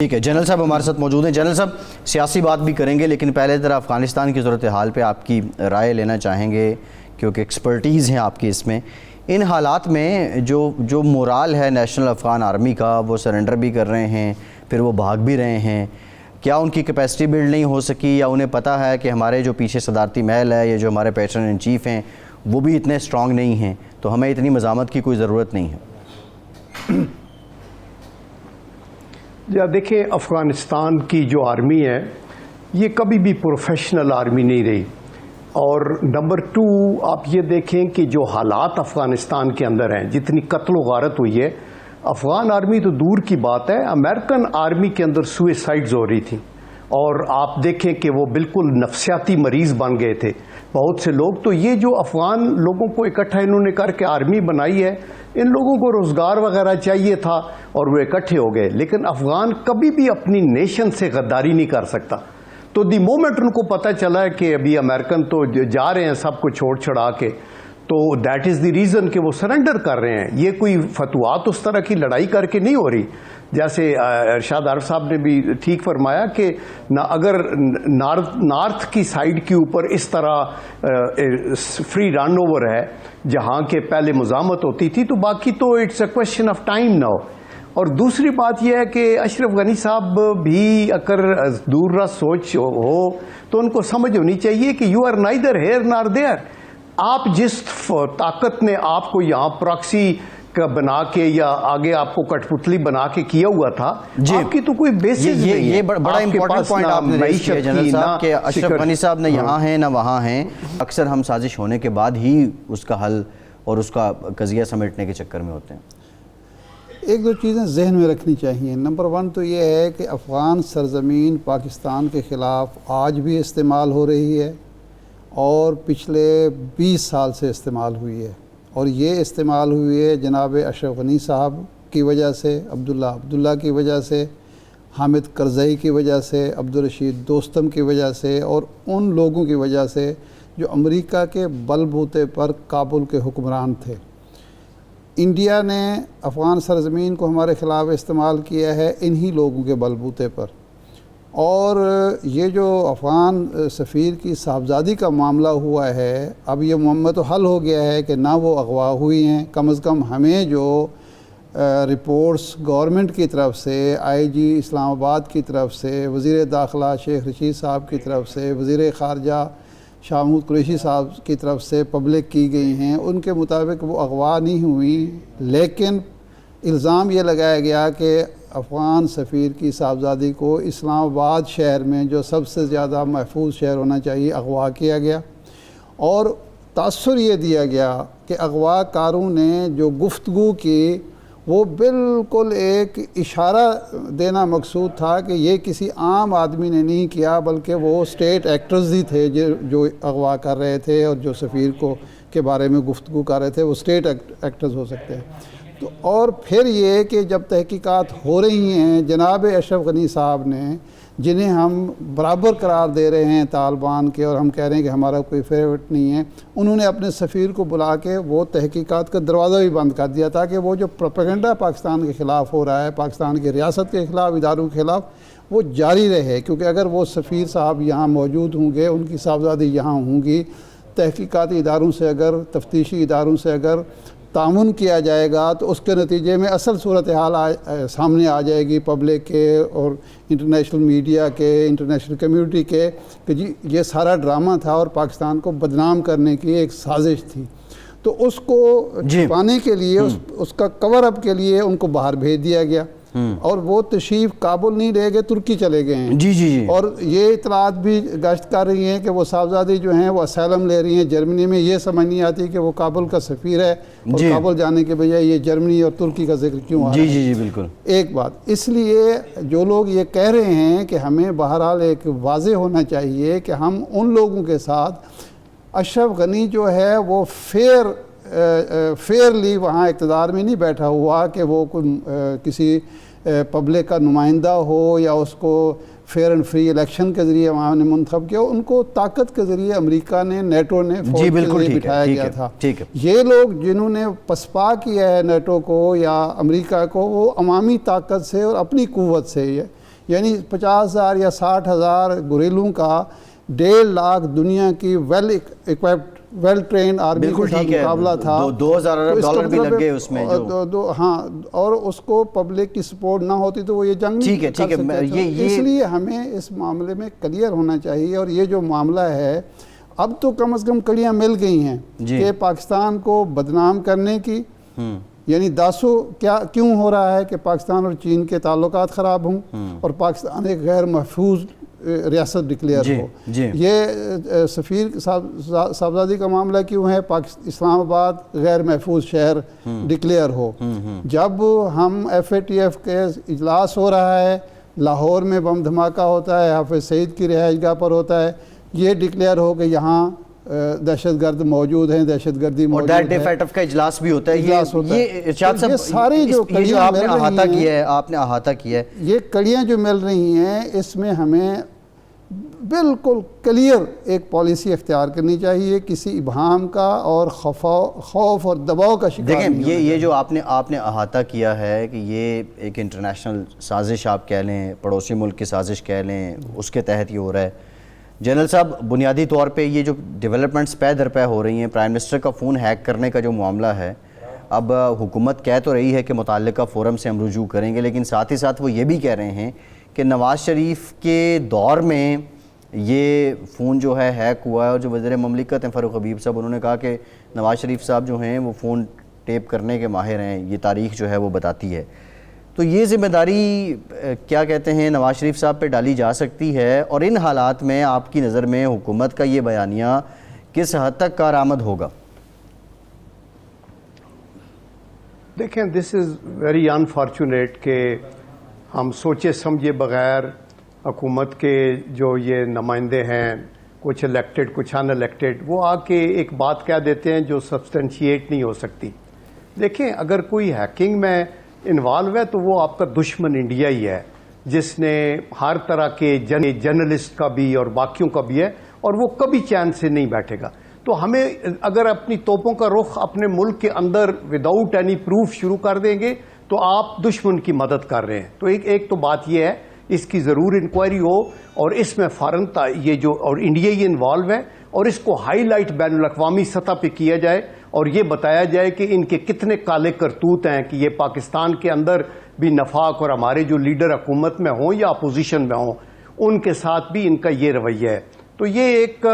ٹھیک ہے، جنرل صاحب ہمارے ساتھ موجود ہیں۔ جنرل صاحب سیاسی بات بھی کریں گے، لیکن پہلے ذرا افغانستان کی صورتحال پہ آپ کی رائے لینا چاہیں گے کیونکہ ایکسپرٹیز ہیں آپ کی اس میں۔ ان حالات میں جو مورال ہے نیشنل افغان آرمی کا، وہ سرنڈر بھی کر رہے ہیں، پھر وہ بھاگ بھی رہے ہیں، کیا ان کی کیپیسٹی بلڈ نہیں ہو سکی، یا انہیں پتہ ہے کہ ہمارے جو پیچھے صدارتی محل ہے، یہ جو ہمارے پیٹرن ان چیف ہیں وہ بھی اتنے اسٹرانگ نہیں ہیں، تو ہمیں اتنی مزاحمت کی کوئی ضرورت نہیں ہے؟ دیکھیں، افغانستان کی جو آرمی ہے یہ کبھی بھی پروفیشنل آرمی نہیں رہی، اور نمبر 2 آپ یہ دیکھیں کہ جو حالات افغانستان کے اندر ہیں، جتنی قتل و غارت ہوئی ہے، افغان آرمی تو دور کی بات ہے، امریکن آرمی کے اندر سوئسائڈز ہو رہی تھیں، اور آپ دیکھیں کہ وہ بالکل نفسیاتی مریض بن گئے تھے بہت سے لوگ۔ تو یہ جو افغان لوگوں کو اکٹھا انہوں نے کر کے آرمی بنائی ہے، ان لوگوں کو روزگار وغیرہ چاہیے تھا اور وہ اکٹھے ہو گئے، لیکن افغان کبھی بھی اپنی نیشن سے غداری نہیں کر سکتا۔ تو دی مومنٹ ان کو پتہ چلا ہے کہ ابھی امریکن تو جا رہے ہیں سب کو چھوڑ چھڑا کے، تو دیٹ از دی ریزن کہ وہ سرنڈر کر رہے ہیں۔ یہ کوئی فتوحات اس طرح کی لڑائی کر کے نہیں ہو رہی، جیسے ارشاد عارف صاحب نے بھی ٹھیک فرمایا کہ اگر نارتھ کی سائیڈ کے اوپر اس طرح فری رن اوور ہے جہاں کے پہلے مزاحمت ہوتی تھی، تو باقی تو it's a question of time now. اور دوسری بات یہ ہے کہ اشرف غنی صاحب بھی اگر دور رس سوچ ہو تو ان کو سمجھ ہونی چاہیے کہ یو آر نائدر ہیئر نار دیئر۔ آپ جس طاقت نے آپ کو یہاں پراکسی کا بنا کے یا آگے آپ کو کٹ پتلی بنا کے کیا ہوا تھا، آپ کی تو کوئی بیسس نہیں ہے۔ یہ بڑا امپورٹنٹ پوائنٹ آپ نے ریز کیا جنرل صاحب کہ اشرف غنی صاحب نہ یہاں ہیں نہ وہاں ہیں، اکثر ہم سازش ہونے کے بعد ہی اس کا حل اور اس کا قضیہ سمیٹنے کے چکر میں ہوتے ہیں۔ ایک دو چیزیں ذہن میں رکھنی چاہیے۔ نمبر 1 تو یہ ہے کہ افغان سرزمین پاکستان کے خلاف آج بھی استعمال ہو رہی ہے اور پچھلے 20 سال سے استعمال ہوئی ہے، اور یہ استعمال ہوئی ہے جناب اشرف غنی صاحب کی وجہ سے، عبداللہ کی وجہ سے، حامد کرزئی کی وجہ سے، عبدالرشید دوستم کی وجہ سے، اور ان لوگوں کی وجہ سے جو امریکہ کے بل بوتے پر کابل کے حکمران تھے۔ انڈیا نے افغان سرزمین کو ہمارے خلاف استعمال کیا ہے انہی لوگوں کے بل بوتے پر، اور یہ جو افغان سفیر کی صاحبزادی کا معاملہ ہوا ہے، اب یہ معاملہ تو حل ہو گیا ہے کہ نہ وہ اغوا ہوئی ہیں۔ کم از کم ہمیں جو رپورٹس گورنمنٹ کی طرف سے، آئی جی اسلام آباد کی طرف سے، وزیر داخلہ شیخ رشید صاحب کی طرف سے، وزیر خارجہ شاہ محمود قریشی صاحب کی طرف سے پبلک کی گئی ہیں، ان کے مطابق وہ اغوا نہیں ہوئی، لیکن الزام یہ لگایا گیا کہ افغان سفیر کی صاحبزادی کو اسلام آباد شہر میں جو سب سے زیادہ محفوظ شہر ہونا چاہیے اغوا کیا گیا، اور تاثر یہ دیا گیا کہ اغوا کاروں نے جو گفتگو کی وہ بالکل ایک اشارہ دینا مقصود تھا کہ یہ کسی عام آدمی نے نہیں کیا، بلکہ وہ اسٹیٹ ایکٹرز ہی تھے جو اغوا کر رہے تھے، اور جو سفیر کے بارے میں گفتگو کر رہے تھے وہ اسٹیٹ ایکٹرز ہو سکتے ہیں۔ تو اور پھر یہ کہ جب تحقیقات ہو رہی ہیں، جناب اشرف غنی صاحب نے، جنہیں ہم برابر قرار دے رہے ہیں طالبان کے، اور ہم کہہ رہے ہیں کہ ہمارا کوئی فیوریٹ نہیں ہے، انہوں نے اپنے سفیر کو بلا کے وہ تحقیقات کا دروازہ بھی بند کر دیا تاکہ وہ جو پروپیگنڈا پاکستان کے خلاف ہو رہا ہے، پاکستان کی ریاست کے خلاف، اداروں کے خلاف، وہ جاری رہے، کیونکہ اگر وہ سفیر صاحب یہاں موجود ہوں گے، ان کی صاحبزادی یہاں ہوں گی، تحقیقاتی اداروں سے اگر، تفتیشی اداروں سے اگر تعاون کیا جائے گا تو اس کے نتیجے میں اصل صورتحال سامنے آ جائے گی پبلک کے اور انٹرنیشنل میڈیا کے، انٹرنیشنل کمیونٹی کے، کہ جی یہ سارا ڈرامہ تھا اور پاکستان کو بدنام کرنے کی ایک سازش تھی۔ تو اس کو چھپانے کے لیے، اس کا کور اپ کے لیے ان کو باہر بھیج دیا گیا، اور وہ تشریف کابل نہیں رہ گئے، ترکی چلے گئے ہیں۔ اور یہ اطلاعات بھی گشت کر رہی ہیں کہ وہ صاحبزادی جو ہیں وہ اسائلم لے رہی ہیں جرمنی میں۔ یہ سمجھ نہیں آتی کہ وہ کابل کا سفیر ہے اور کابل جانے کے بجائے یہ جرمنی اور ترکی کا ذکر کیوں آ رہا ہے۔ جی بالکل ایک بات اس لیے جو لوگ یہ کہہ رہے ہیں کہ ہمیں بہرحال ایک واضح ہونا چاہیے کہ ہم ان لوگوں کے ساتھ، اشرف غنی جو ہے وہ فیئرلی وہاں اقتدار میں نہیں بیٹھا ہوا کہ وہ کسی پبلک کا نمائندہ ہو یا اس کو فیئر اینڈ فری الیکشن کے ذریعے وہاں نے منتخب کیا، ان کو طاقت کے ذریعے امریکہ نے، نیٹو نے فوج کے ذریعے بٹھایا گیا تھا۔ یہ لوگ جنہوں نے پسپا کیا ہے نیٹو کو یا امریکہ کو، وہ عوامی طاقت سے اور اپنی قوت سے یعنی 50,000 یا 60,000 گھریلوں کا 1.5 لاکھ دنیا کی well equipped well trained army کے ساتھ مقابلہ تھا. 2,000 ارب ڈالر بھی لگ گئے اس میں ہاں, اور اس کو پبلک کی سپورٹ نہ ہوتی تو وہ یہ جنگ نہیں کر سکتے. اس لیے ہمیں اس معاملے میں کلیئر ہونا چاہیے. اور یہ جو معاملہ ہے اب تو کم از کم کڑیاں مل گئی ہیں کہ پاکستان کو بدنام کرنے کی, یعنی داسو کیوں ہو رہا ہے کہ پاکستان اور چین کے تعلقات خراب ہوں اور پاکستان ایک غیر محفوظ ریاست ڈکلیئر ہو. یہ سفیر صاحبزادی کا معاملہ کیوں ہے, اسلام آباد غیر محفوظ شہر ڈکلیئر ہو. جب ہم FATF کے اجلاس ہو رہا ہے, لاہور میں بم دھماکہ ہوتا ہے, حافظ سعید کی رہائش گاہ پر ہوتا ہے, یہ ڈکلیئر ہو کہ یہاں دہشت گرد موجود ہیں, دہشت گردی موجود ہے. اور FATF کا اجلاس بھی ہوتا ہے. یہ ارشاد صاحب سارے جو کڑیاں آپ نے احاطہ کیا ہے, آپ نے احاطہ کیا ہے, یہ کڑیاں جو مل رہی ہیں, اس میں ہمیں بالکل کلیئر ایک پالیسی اختیار کرنی چاہیے, کسی ابہام کا اور خوف اور دباؤ کا شکار نہیں ہونا. دیکھیں یہ جو آپ نے احاطہ کیا ہے کہ یہ ایک انٹرنیشنل سازش آپ کہہ لیں, پڑوسی ملک کی سازش کہہ لیں, اس کے تحت یہ ہو رہا ہے. جنرل صاحب, بنیادی طور پہ یہ جو ڈیولپمنٹس پے در پے ہو رہی ہیں, پرائم منسٹر کا فون ہیک کرنے کا جو معاملہ ہے, اب حکومت کہہ تو رہی ہے کہ متعلقہ فورم سے ہم رجوع کریں گے, لیکن ساتھ ہی ساتھ وہ یہ بھی کہہ رہے ہیں کہ نواز شریف کے دور میں یہ فون جو ہے ہیک ہوا ہے. اور جو وزیر مملکت ہیں فاروق حبیب صاحب, انہوں نے کہا کہ نواز شریف صاحب جو ہیں وہ فون ٹیپ کرنے کے ماہر ہیں, یہ تاریخ جو ہے وہ بتاتی ہے. تو یہ ذمہ داری کیا کہتے ہیں نواز شریف صاحب پہ ڈالی جا سکتی ہے, اور ان حالات میں آپ کی نظر میں حکومت کا یہ بیانیہ کس حد تک کارآمد ہوگا؟ دیکھیں, دس از ویری انفارچونیٹ کہ ہم سوچے سمجھے بغیر حکومت کے جو یہ نمائندے ہیں, کچھ الیکٹڈ کچھ ان الیکٹڈ, وہ آ کے ایک بات کہہ دیتے ہیں جو سبسٹینشیٹ نہیں ہو سکتی. دیکھیں, اگر کوئی ہیکنگ میں انوالو ہے تو وہ آپ کا دشمن انڈیا ہی ہے, جس نے ہر طرح کے جرنلسٹ کا بھی اور باقیوں کا بھی ہے, اور وہ کبھی چین سے نہیں بیٹھے گا. تو ہمیں اگر اپنی توپوں کا رخ اپنے ملک کے اندر وداؤٹ اینی پروف شروع کر دیں گے تو آپ دشمن کی مدد کر رہے ہیں. تو ایک تو بات یہ ہے, اس کی ضرور انکوائری ہو, اور اس میں فوراً یہ جو اور انڈیا ہی انوالو ہے, اور اس کو ہائی لائٹ بین الاقوامی سطح پہ کیا جائے, اور یہ بتایا جائے کہ ان کے کتنے کالے کرتوت ہیں کہ یہ پاکستان کے اندر بھی نفاق, اور ہمارے جو لیڈر حکومت میں ہوں یا اپوزیشن میں ہوں ان کے ساتھ بھی ان کا یہ رویہ ہے. تو یہ ایک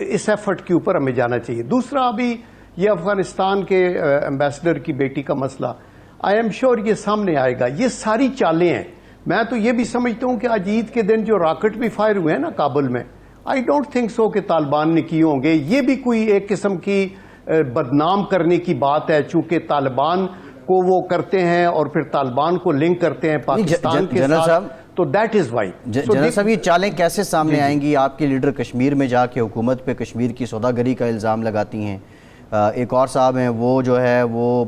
اس ایفرٹ کے اوپر ہمیں جانا چاہیے. دوسرا, ابھی یہ افغانستان کے ایمبیسڈر کی بیٹی کا مسئلہ, آئی ایم شیور یہ سامنے آئے گا. یہ ساری چالیں ہیں. میں تو یہ بھی سمجھتا ہوں کہ آج عید کے دن جو راکٹ بھی فائر ہوئے ہیں نا کابل میں, آئی ڈونٹ تھنک سو کہ طالبان نے کیے ہوں گے. یہ بھی کوئی ایک قسم کی بدنام کرنے کی بات ہے, چونکہ طالبان کو وہ کرتے ہیں اور پھر طالبان کو لنک کرتے ہیں پاکستان کے ساتھ, تو دیٹ از وائی. جنرل صاحب, یہ چالیں کیسے سامنے آئیں گی؟ آپ کے لیڈر کشمیر میں جا کے حکومت پہ کشمیر کی سوداگری کا الزام لگاتی ہیں, ایک اور صاحب ہیں وہ جو ہے وہ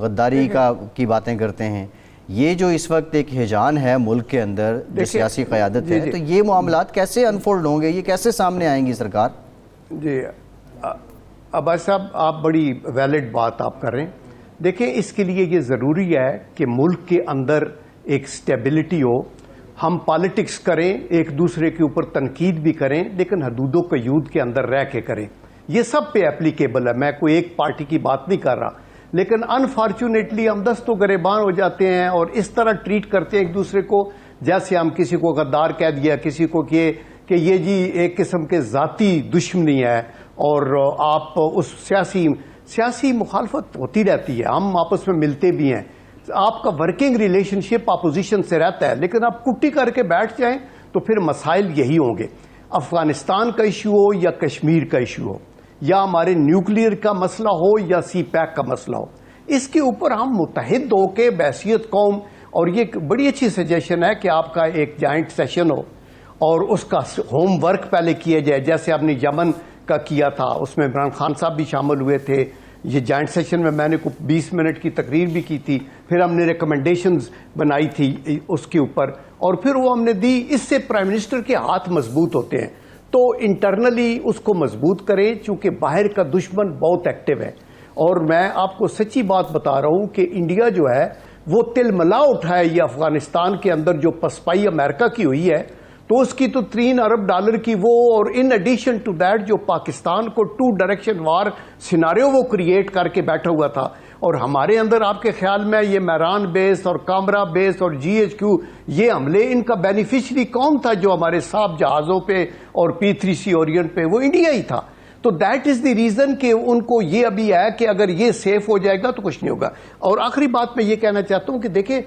غداری کی باتیں کرتے ہیں. یہ جو اس وقت ایک ہیجان ہے ملک کے اندر جو سیاسی قیادت ہے, تو یہ معاملات کیسے انفولڈ ہوں گے, یہ کیسے سامنے آئیں گی سرکار؟ جی عباس صاحب, آپ بڑی ویلڈ بات آپ کر رہے ہیں. دیکھیں, اس کے لیے یہ ضروری ہے کہ ملک کے اندر ایک سٹیبلٹی ہو. ہم پالیٹکس کریں, ایک دوسرے کے اوپر تنقید بھی کریں, لیکن حدود و قیود کے اندر رہ کے کریں. یہ سب پہ اپلیکیبل ہے, میں کوئی ایک پارٹی کی بات نہیں کر رہا. لیکن انفارچونیٹلی ہم دست و گریبان ہو جاتے ہیں اور اس طرح ٹریٹ کرتے ہیں ایک دوسرے کو جیسے ہم کسی کو غدار کہہ دیا, کسی کو کہ یہ جی ایک قسم کے ذاتی دشمنی ہے, اور آپ اس سیاسی مخالفت ہوتی رہتی ہے, ہم آپس میں ملتے بھی ہیں, آپ کا ورکنگ ریلیشن شپ اپوزیشن سے رہتا ہے, لیکن آپ کٹی کر کے بیٹھ جائیں تو پھر مسائل یہی ہوں گے. افغانستان کا ایشو ہو یا کشمیر کا ایشو ہو, یا ہمارے نیوکلیئر کا مسئلہ ہو یا سی پیک کا مسئلہ ہو, اس کے اوپر ہم متحد ہو کے بحیثیت قوم, اور یہ بڑی اچھی سجیشن ہے کہ آپ کا ایک جوائنٹ سیشن ہو اور اس کا ہوم ورک پہلے کیا جائے, جیسے آپ نے یمن کا کیا تھا, اس میں عمران خان صاحب بھی شامل ہوئے تھے. یہ جوائنٹ سیشن میں نے 20 منٹ کی تقریر بھی کی تھی, پھر ہم نے ریکمنڈیشنز بنائی تھی اس کے اوپر, اور پھر وہ ہم نے دی. اس سے پرائم منسٹر کے ہاتھ مضبوط ہوتے ہیں. تو انٹرنلی اس کو مضبوط کریں, چونکہ باہر کا دشمن بہت ایکٹیو ہے. اور میں آپ کو سچی بات بتا رہا ہوں کہ انڈیا جو ہے وہ تلملا اٹھا ہے یہ افغانستان کے اندر جو پسپائی امریکہ کی ہوئی ہے، تو اس کی تو $3 ارب کی وہ، اور ان ایڈیشن ٹو دیٹ جو پاکستان کو 2 ڈائریکشن وار سیناریو وہ کریٹ کر کے بیٹھا ہوا تھا. اور ہمارے اندر آپ کے خیال میں یہ میران بیس اور کامرا بیس اور GHQ یہ حملے، ان کا بینیفیشری کون تھا؟ جو ہمارے صاف جہازوں پہ اور P3C اورینٹ پہ، وہ انڈیا ہی تھا. تو دیٹ از دی ریزن کہ ان کو یہ ابھی ہے کہ اگر یہ سیف ہو جائے گا تو کچھ نہیں ہوگا. اور آخری بات میں یہ کہنا چاہتا ہوں کہ دیکھیں،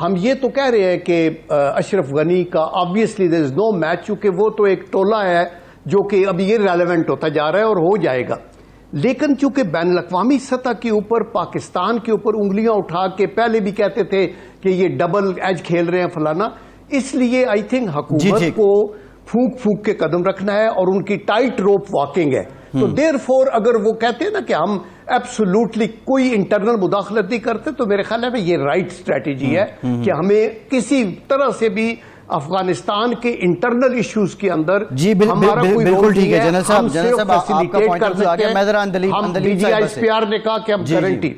ہم یہ تو کہہ رہے ہیں کہ اشرف غنی کا obviously there is no match، چونکہ وہ تو ایک ٹولہ ہے جو کہ اب یہ ریلیونٹ ہوتا جا رہا ہے اور ہو جائے گا. لیکن چونکہ بین الاقوامی سطح کے اوپر پاکستان کے اوپر انگلیاں اٹھا کے پہلے بھی کہتے تھے کہ یہ ڈبل ایج کھیل رہے ہیں فلانا، اس لیے آئی تھنک حکومت کو پھونک کے قدم رکھنا ہے اور ان کی ٹائٹ روپ واکنگ ہے. تو دیر فور اگر وہ کہتے ہیں نا کہ ہم ایبسولوٹلی کوئی انٹرنل مداخلت نہیں کرتے، تو میرے خیال ہے یہ رائٹ اسٹریٹجی ہے کہ ہمیں کسی طرح سے بھی افغانستان کے انٹرنل ایشوز کے اندر ہمارا کوئی بالکل ٹھیک ہے. جنرل صاحب ہم آپ کا پوائنٹ آ گیا. میں ذرا BGI SPR نے کہا کہ ہم گارنٹی